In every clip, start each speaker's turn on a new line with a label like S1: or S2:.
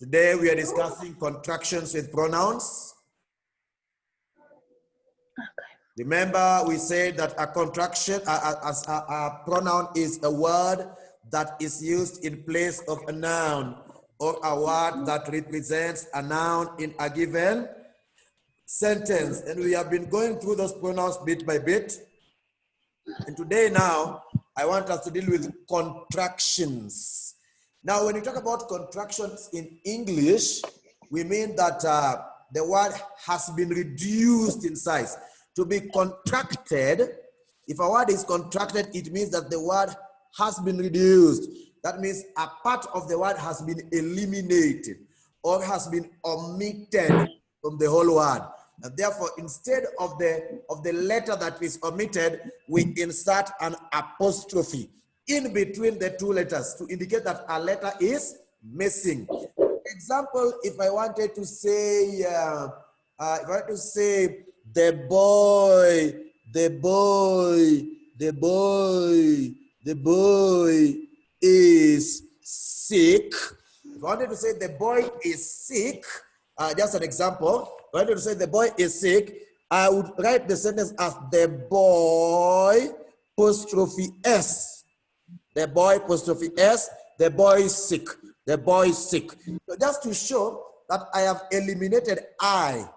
S1: Today we are discussing contractions with pronouns. Remember, we said that a contraction, a pronoun is a word that is used in place of a noun, or a word that represents a noun in a given sentence. And we have been going through those pronouns bit by bit. And today now, I want us to deal with contractions. Now, when you talk about contractions in English, we mean that the word has been reduced in size. To be contracted, if a word is contracted, it means that the word has been reduced. That means a part of the word has been eliminated or has been omitted from the whole word. And therefore, instead of the letter that is omitted, we insert an apostrophe in between the two letters to indicate that a letter is missing. Example, if I wanted to say, the boy is sick. If I wanted to say the boy is sick, just an example. If I wanted to say the boy is sick, I would write the sentence as the boy apostrophe S. The boy apostrophe S, the boy is sick. The boy is sick. So just to show that I have eliminated I.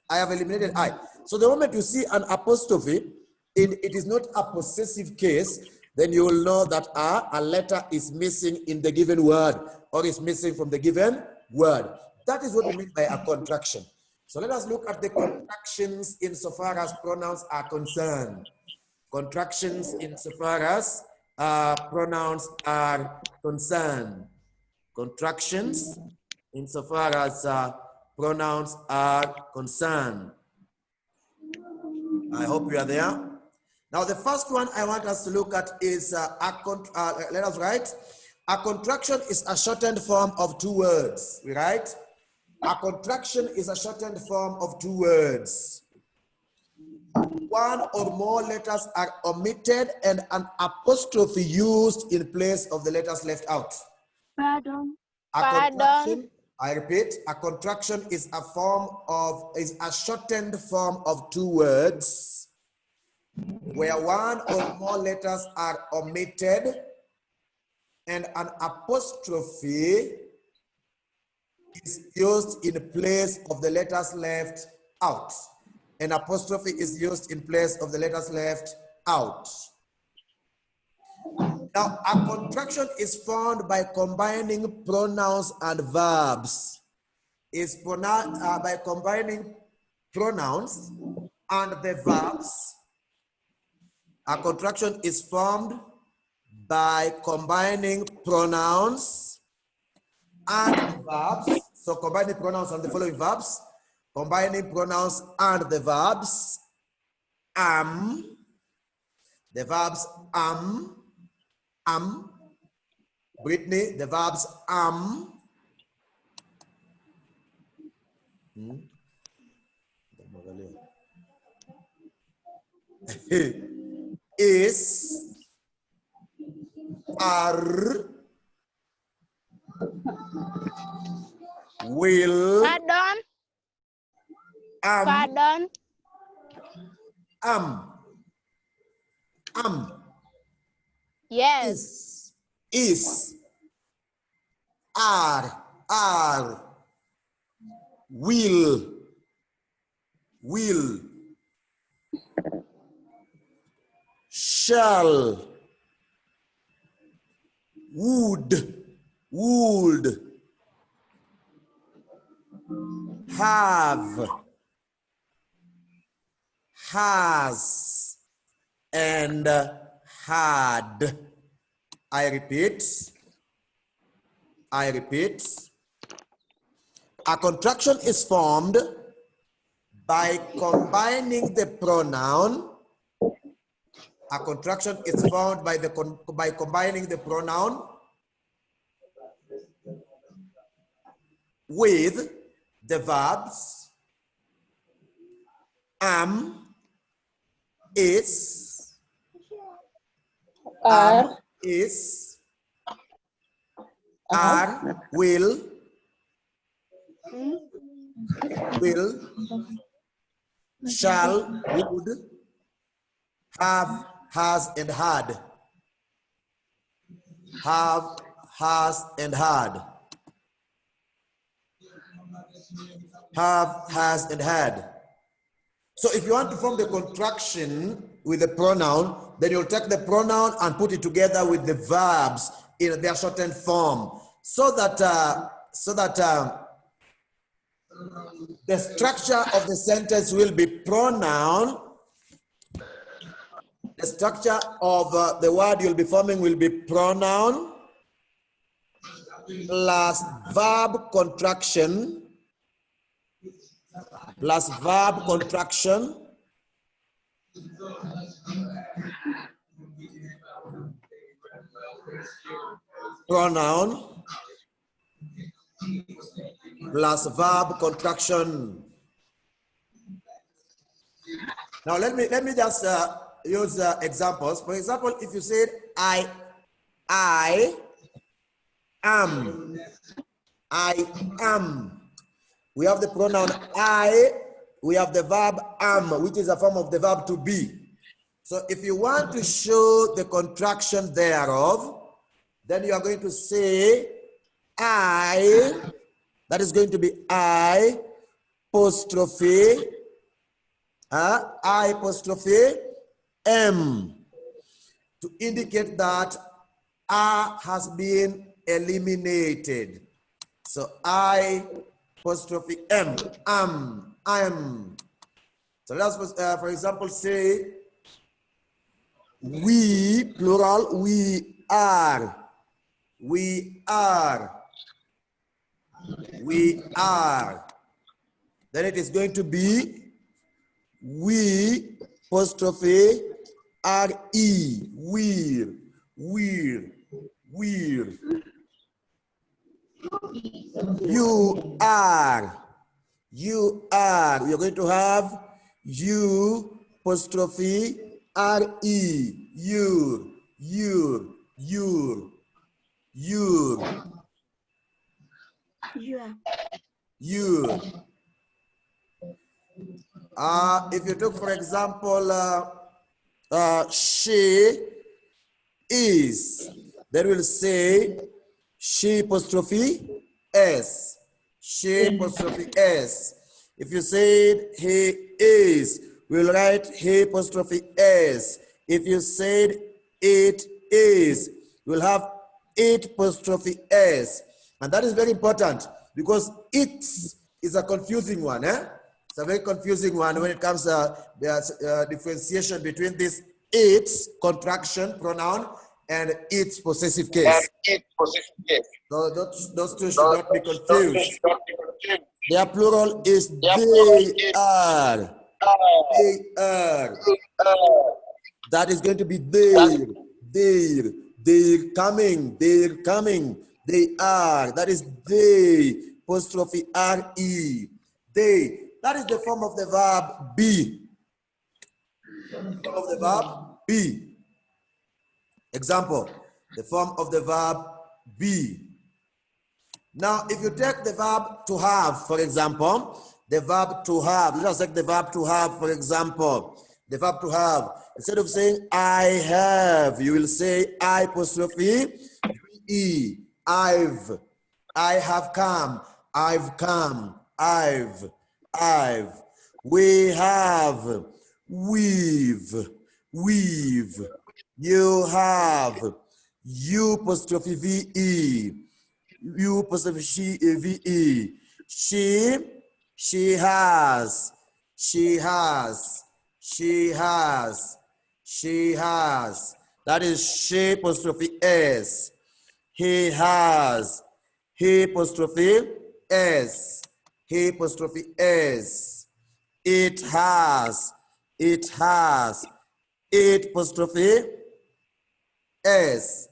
S1: I have eliminated I. So the moment you see an apostrophe, it is not a possessive case, then you will know that a letter is missing in the given word or is missing from the given word. That is what we mean by a contraction. So let us look at the contractions insofar as pronouns are concerned. Contractions insofar as pronouns are concerned. Contractions insofar as pronouns are concerned. I hope you are there. Now, the first one I want us to look at is let us write. A contraction is a shortened form of two words. We write. A contraction is a shortened form of two words. One or more letters are omitted and an apostrophe used in place of the letters left out.
S2: Pardon.
S1: Contraction, I repeat, a contraction is a shortened form of two words where one or more letters are omitted and an apostrophe is used in place of the letters left out. An apostrophe is used in place of the letters left out. Now, a contraction is formed by combining pronouns and verbs. By combining pronouns and the verbs. A contraction is formed by combining pronouns and verbs. So combining pronouns and the following verbs. Combining pronouns and the verbs. The verbs Brittany, the verbs is, are, will,
S2: Pardon. Yes.
S1: is, are, will, shall, would, have, has, and had. I repeat. A contraction is formed by combining the pronoun. A contraction is formed by combining the pronoun with the verbs is, is, are, will, will, shall, would, have, has, and had. Have, has, and had. Have, has, and had. So if you want to form the contraction with the pronoun, then you'll take the pronoun and put it together with the verbs in their shortened form, so that the structure of the sentence will be pronoun. The structure of the word you'll be forming will be pronoun plus verb contraction plus verb contraction pronoun plus verb contraction. Now let me just use examples. For example, if you said I am, we have the pronoun I, we have the verb am, which is a form of the verb to be. So if you want to show the contraction thereof, then you are going to say I, that is going to be I apostrophe, I apostrophe M, to indicate that A has been eliminated. So I apostrophe M, am. So let's, for example, say we, plural, we are. We are. We are. Then it is going to be we apostrophe R-E, we're. You are. You are. We are going to have you apostrophe R-E, you're. If you took, for example, she is, then we'll say she apostrophe S. She apostrophe S. If you said he is, we'll write he apostrophe S. If you said it is, we'll have it apostrophe S. And that is very important because it is a confusing one. It's a very confusing one when it comes to the differentiation between this its contraction pronoun and its possessive case. So those two should not be confused. Their plural is they are. They are. That is going to be they're coming, they are. That is they, apostrophe R-E, they. That is the form of the verb be. Form of the verb be. Example, the form of the verb be. Now, if you take the verb to have, for example, the verb to have, let us take the verb to have, for example, the verb to have. Instead of saying I have, you will say I apostrophe E, I've. I have come, I've come, I've. We have, we've. You have, you apostrophe V-E. You apostrophe she, V-E. She has. That is she apostrophe S. He has. He apostrophe S. He apostrophe S. It has. It apostrophe S.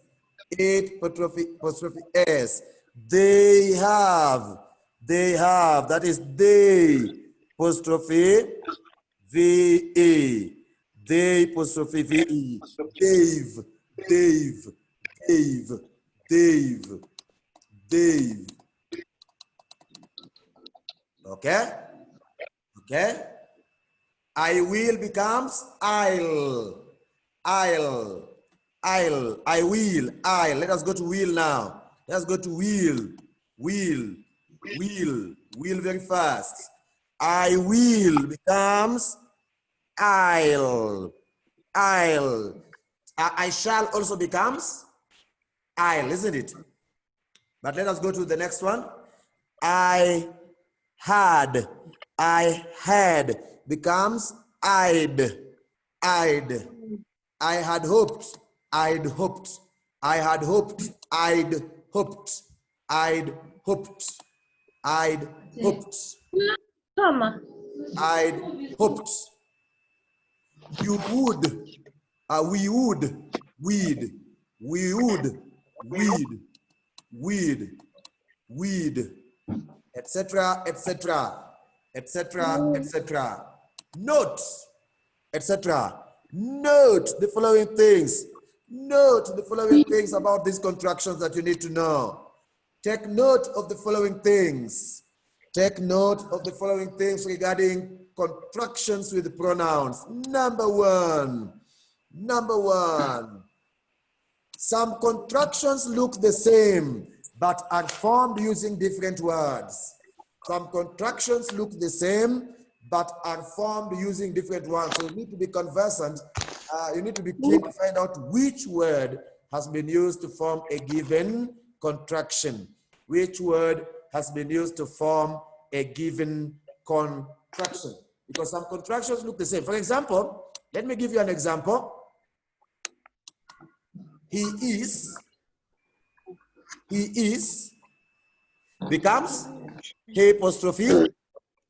S1: It apostrophe S. They have. That is they apostrophe V-E. They apostrophe V-E. Dave. Okay? Okay? I will becomes I'll. I'll. I'll. I will. I'll. Let us go to will now. Let's go to will. Will. Will. Will very fast. I will becomes I'll. I'll. I shall also becomes I'll, isn't it? But let us go to the next one. I had becomes I'd. I had hoped, I'd hoped, I had hoped, I'd hoped, I'd hoped, I'd hoped, I'd hoped. You would, we would, we would, we'd, etc., etc., etc., etc. Note, etc. Note the following things. Note the following things about these contractions that you need to know. Take note of the following things. Take note of the following things regarding contractions with pronouns. Number one. Some contractions look the same, but are formed using different words. Some contractions look the same, but are formed using different words. So you need to be conversant. You need to be keen to find out which word has been used to form a given contraction. Which word has been used to form a given contraction. Because some contractions look the same. For example, let me give you an example. He is becomes he apostrophe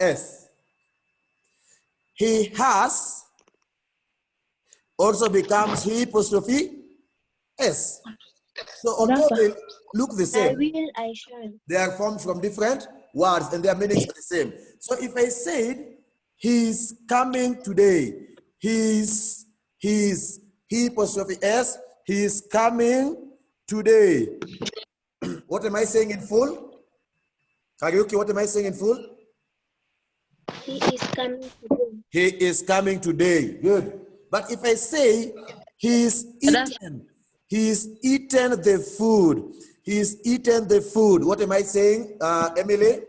S1: s. He has also becomes he apostrophe s. So although they look the
S2: I
S1: same,
S2: will, I shall.
S1: they are formed from different words and their meanings are the same. So if I said he's coming today, he apostrophe s, he's coming today. What am I saying in full? Karaoke, what am I saying in full?
S2: He is coming today.
S1: He is coming today. Good. But if I say he's eaten the food. He's eaten the food. What am I saying, Emily?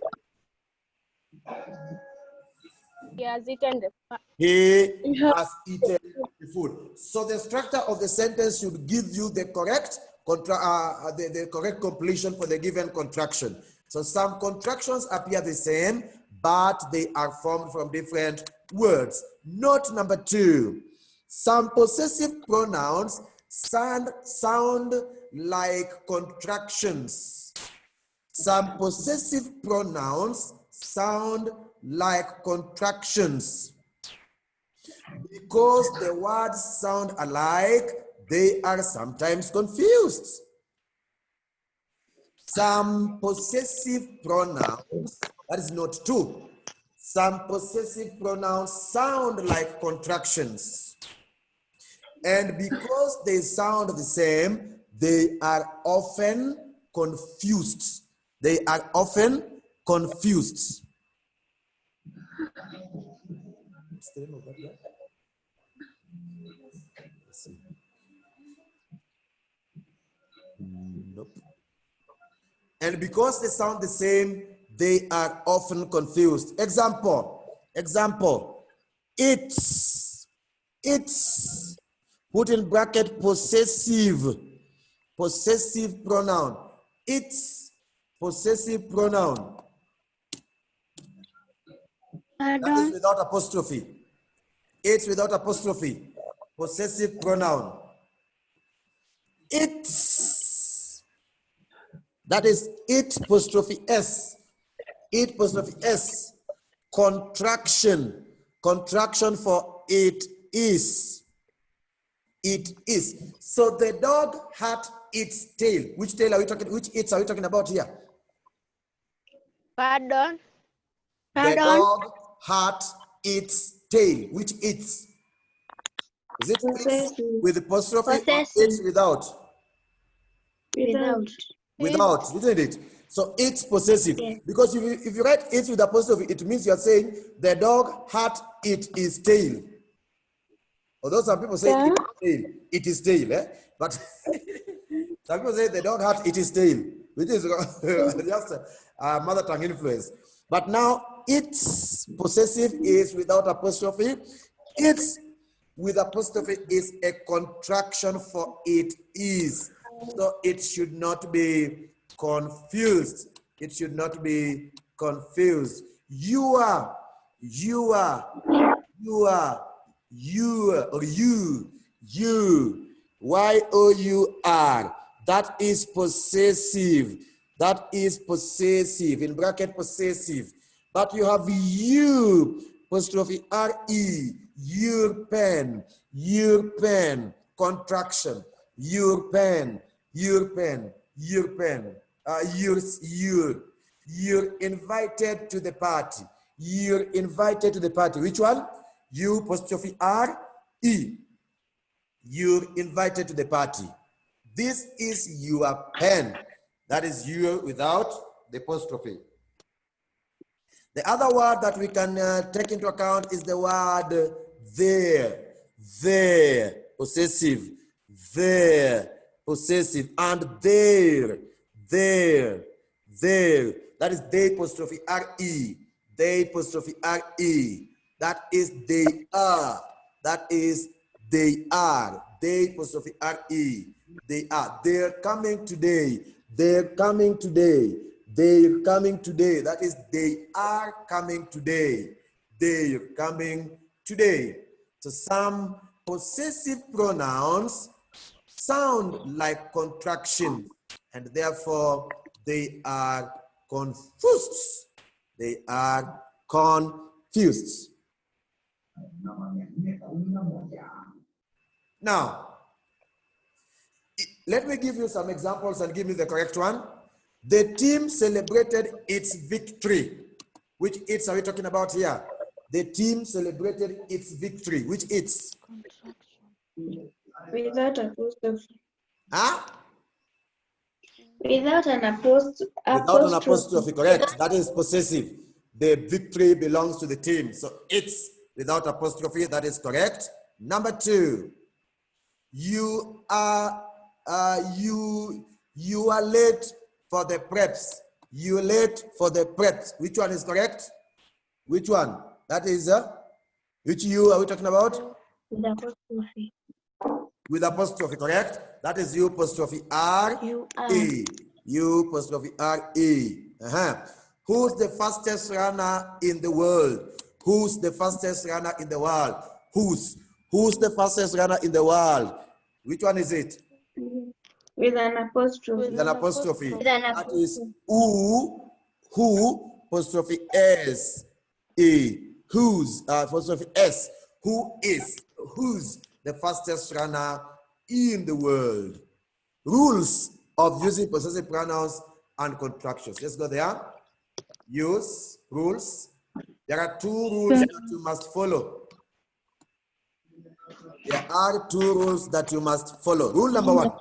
S2: He has eaten the
S1: He has eaten the food. So the structure of the sentence should give you the correct the correct completion for the given contraction. So some contractions appear the same, but they are formed from different words. Note number two, some possessive pronouns sound like contractions. Some possessive pronouns sound like contractions. Because the words sound alike, they are sometimes confused. Some possessive pronouns, that is note two. Some possessive pronouns sound like contractions. And because they sound the same, they are often confused. They are often confused. What's the name of that guy? Let's see. Nope. And because they sound the same, they are often confused. Example, it's, put in bracket possessive pronoun. It's possessive pronoun. That is without apostrophe. It's without apostrophe. Possessive pronoun. It's. That is it apostrophe s. It apostrophe s. Contraction. Contraction for it is. It is. So the dog had its tail. Which tail are we talking? Which its are we talking about here?
S2: Pardon.
S1: The dog had its tail. Which its? Is it its with apostrophe or its without?
S2: Without.
S1: Without, isn't it? So it's possessive.
S2: Yes.
S1: Because if you write it with apostrophe, it means you're saying the dog had its tail. Although some people say
S2: Yeah.
S1: it is tail, eh? But some people say the dog had its tail, which is just a mother tongue influence. But now it's possessive is without apostrophe. It's with apostrophe is a contraction for it is. So it should not be confused. It should not be confused. You are, you are, you are, or you, Y-O-U-R. That is possessive. That is possessive, in bracket possessive. But you have you, apostrophe R-E, your pen, contraction, your pen, you're invited to the party. You're invited to the party. Which one? You apostrophe R-E. You're invited to the party. This is your pen. That is you without the apostrophe. The other word that we can take into account is the word there, possessive, there, possessive, and there. That is they apostrophe R-E, they apostrophe R-E. That is they are, that is they are, they apostrophe R-E, they are. They're coming today, they're coming today. They're coming today. That is, they are coming today. They're coming today. So some possessive pronouns sound like contractions, and therefore they are confused. They are confused. Now, let me give you some examples and give me the correct one. The team celebrated its victory. Which it's are we talking about here? The team celebrated its victory. Which it's?
S2: Without apostrophe.
S1: Huh?
S2: Without an apostrophe.
S1: Without an apostrophe, correct. That is possessive. The victory belongs to the team. So it's without apostrophe, that is correct. Number two, you are late for the preps. You're late for the preps. Which one is correct? Which one? That is, which you are we talking about?
S2: With apostrophe.
S1: With apostrophe, correct? That is you apostrophe R-E. You apostrophe R-E. Who's the fastest runner in the world? Who's the fastest runner in the world? Who's the fastest runner in the world? Which one is it?
S2: With an apostrophe.
S1: With an apostrophe.
S2: With an
S1: That is
S2: apostrophe.
S1: who apostrophe S E. Who's apostrophe S. Who's the fastest runner in the world? Rules of using possessive pronouns and contractions. Let's go there. Use rules. There are two rules that you must follow. There are two rules that you must follow. Rule number one.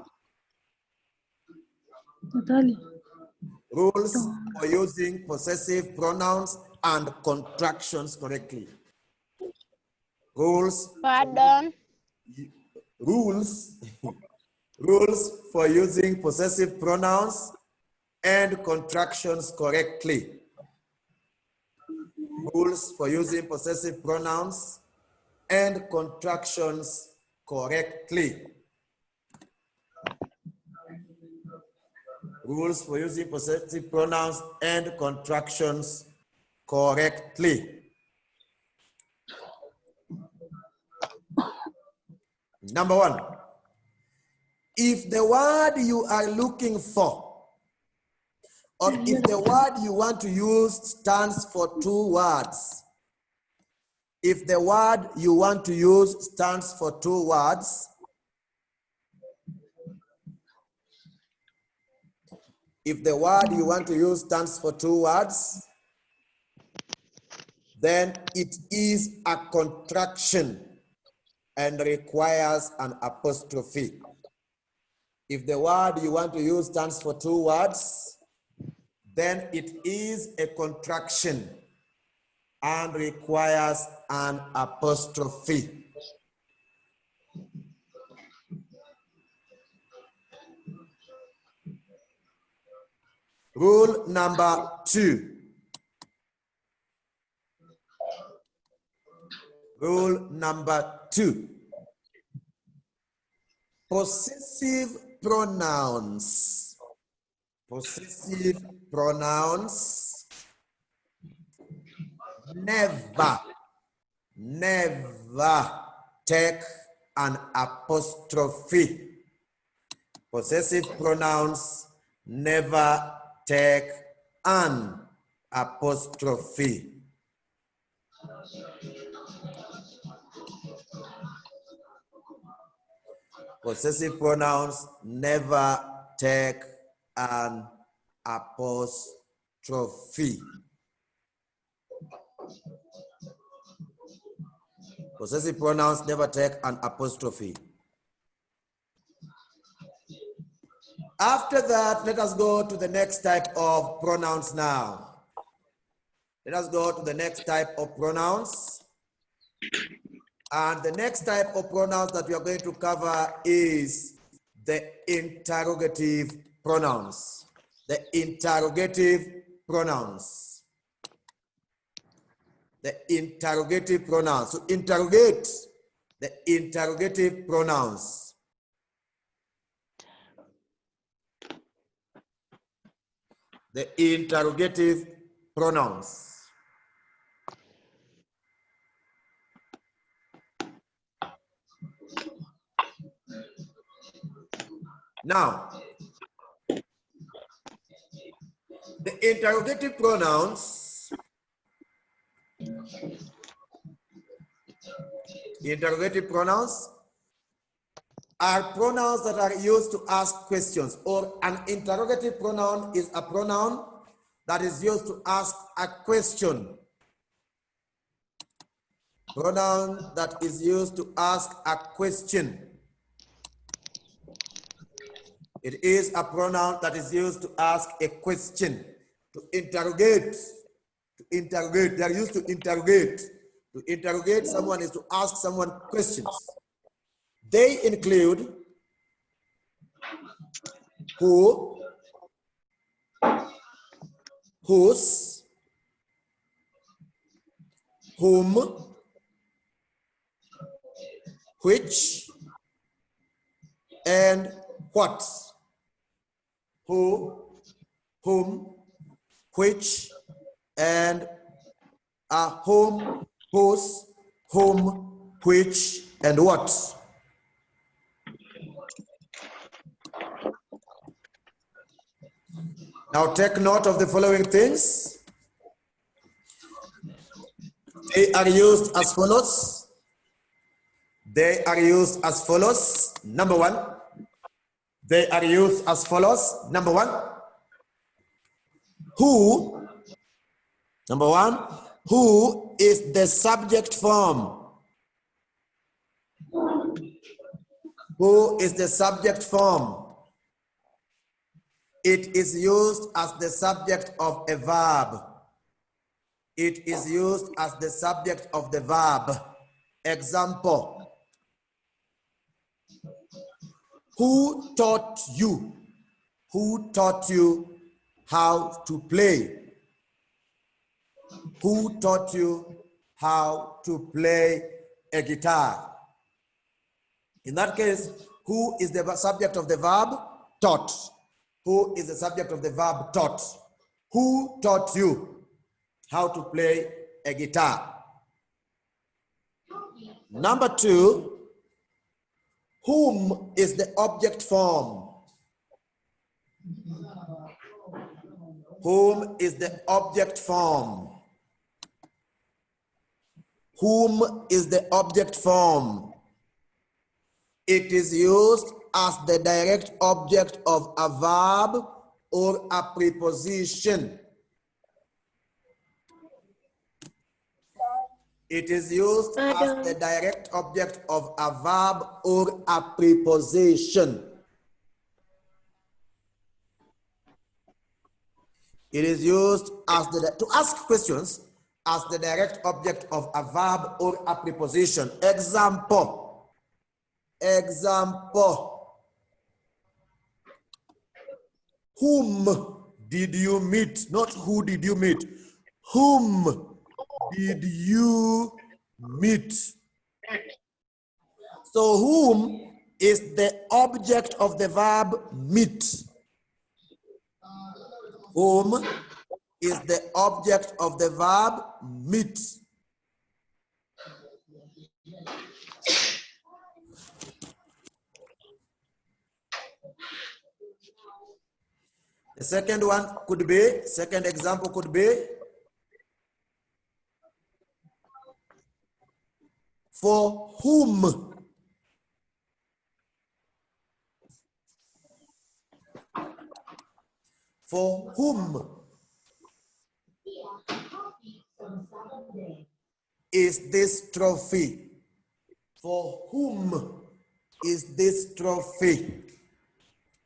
S1: Rules for using possessive pronouns and contractions correctly. Rules.
S3: Pardon.
S1: Rules for using possessive pronouns and contractions correctly. Rules for using possessive pronouns and contractions correctly. Rules for using possessive pronouns and contractions correctly. Number one, if the word you are looking for, or if the word you want to use stands for two words, if the word you want to use stands for two words, if the word you want to use stands for two words, then it is a contraction and requires an apostrophe. If the word you want to use stands for two words, then it is a contraction and requires an apostrophe. Rule number 2. Rule number 2. Possessive pronouns. Possessive pronouns never take an apostrophe. Possessive pronouns never take an apostrophe. Possessive pronouns never take an apostrophe. Possessive pronouns never take an apostrophe. After that, let us go to the next type of pronouns now. Let us go to the next type of pronouns. And the next type of pronouns that we are going to cover is the interrogative pronouns. The interrogative pronouns. The interrogative pronouns. So interrogate, the interrogative pronouns. The interrogative pronouns. Now, the interrogative pronouns, are pronouns that are used to ask questions, or an interrogative pronoun is a pronoun that is used to ask a question. Pronoun that is used to ask a question. It is a pronoun that is used to ask a question, to interrogate, They are used to interrogate. To interrogate someone is to ask someone questions. They include who, whose, whom, which, and what. Who, whom, which, and whom, whose, whom, which, and what. Now take note of the following things. They are used as follows. They are used as follows. Number one. They are used as follows. Number one. Who. Number one. Who is the subject form? Who is the subject form? It is used as the subject of a verb. It is used as the subject of the verb. Example. Who taught you? Who taught you how to play? Who taught you how to play a guitar? In that case, who is the subject of the verb? Taught. Who is the subject of the verb taught? Who taught you how to play a guitar? Number two, whom is the object form? Whom is the object form? Whom is the object form? It is used as the direct object of a verb or a preposition. It is used as the direct object of a verb or a preposition. It is used as to ask questions as the direct object of a verb or a preposition. Example. Example. Whom did you meet? Not who did you meet. Whom did you meet? So whom is the object of the verb meet. Whom is the object of the verb meet. The second one could be, second example could be, for whom. For whom is this trophy? For whom is this trophy?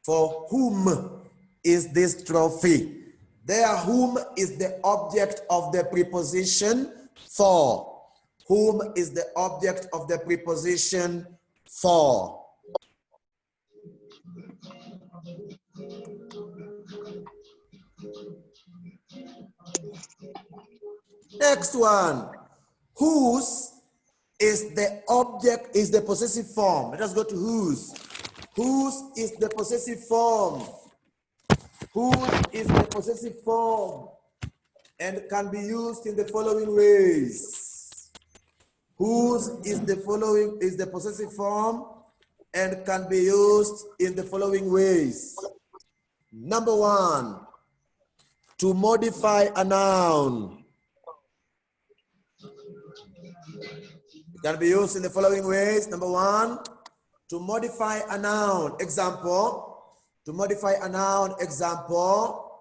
S1: For whom is this trophy? There, whom is the object of the preposition for. Whom is the object of the preposition for. Next one. Whose is the object, is the possessive form. Let us go to whose. Whose is the possessive form. Whose is the possessive form and can be used in the following ways. Whose is the possessive form and can be used in the following ways. Number one, to modify a noun. It can be used in the following ways. Number one, to modify a noun. Example, to modify a noun. Example,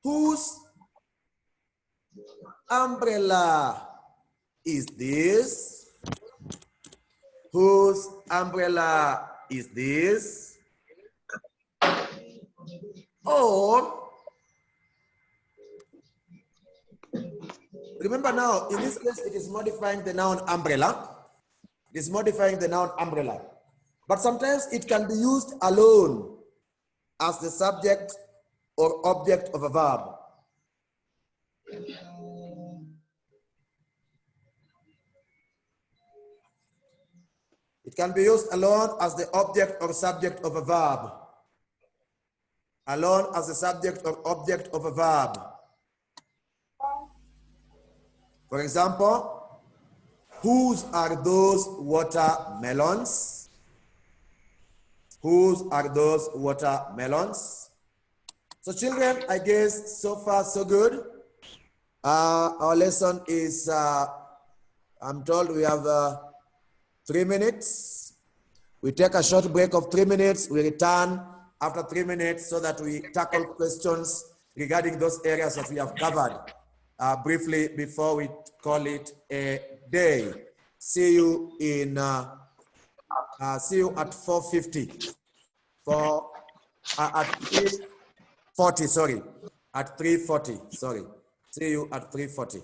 S1: whose umbrella is this? Whose umbrella is this? Or, remember now, in this case, it is modifying the noun umbrella. It is modifying the noun umbrella. But sometimes it can be used alone as the subject or object of a verb. It can be used alone as the object or subject of a verb. Alone as the subject or object of a verb. For example, whose are those watermelons? Whose are those watermelons? So children, I guess so far so good. Our lesson is, I'm told we have 3 minutes. We take a short break of 3 minutes. We return after 3 minutes so that we tackle questions regarding those areas that we have covered briefly before we call it a day. See you in, see you at 4:50. At 3:40, sorry. At 3:40, sorry. See you at 3:40.